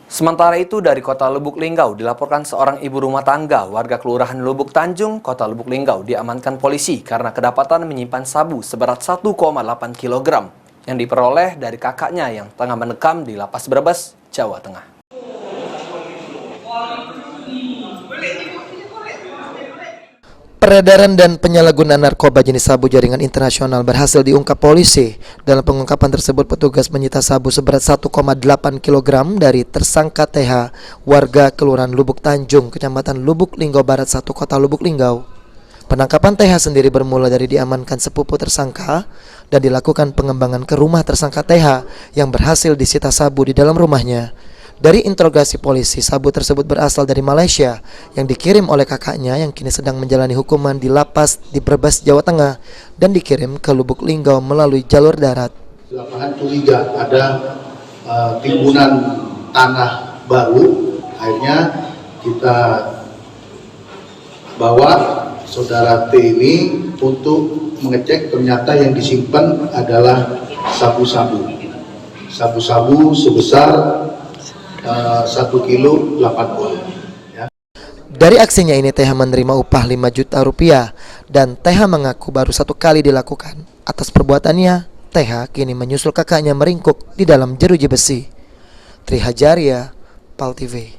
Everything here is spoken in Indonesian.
Sementara itu, dari Kota Lubuk Linggau dilaporkan seorang ibu rumah tangga warga Kelurahan Lubuk Tanjung, Kota Lubuk Linggau diamankan polisi karena kedapatan menyimpan sabu seberat 1,8 kg yang diperoleh dari kakaknya yang tengah mendekam di Lapas Brebes, Jawa Tengah. Peredaran dan penyalahgunaan narkoba jenis sabu jaringan internasional berhasil diungkap polisi. Dalam pengungkapan tersebut, petugas menyita sabu seberat 1,8 kg dari tersangka TH, warga Kelurahan Lubuk Tanjung, Kecamatan Lubuk Linggau Barat 1, Kota Lubuk Linggau. Penangkapan TH sendiri bermula dari diamankan sepupu tersangka dan dilakukan pengembangan ke rumah tersangka TH yang berhasil disita sabu di dalam rumahnya. Dari interogasi polisi, sabu tersebut berasal dari Malaysia yang dikirim oleh kakaknya yang kini sedang menjalani hukuman di lapas di Brebes, Jawa Tengah dan dikirim ke Lubuk Linggau melalui jalur darat. Di lapangan curiga ada timbunan tanah baru, akhirnya kita bawa saudara T ini untuk mengecek. Ternyata yang disimpan adalah sabu-sabu sebesar 1 kilo 8 on. Ya. Dari aksinya ini TH menerima upah 5 juta rupiah dan TH mengaku baru 1 kali dilakukan. Atas perbuatannya, TH kini menyusul kakaknya meringkuk di dalam jeruji besi. Trihajaria, PAL TV.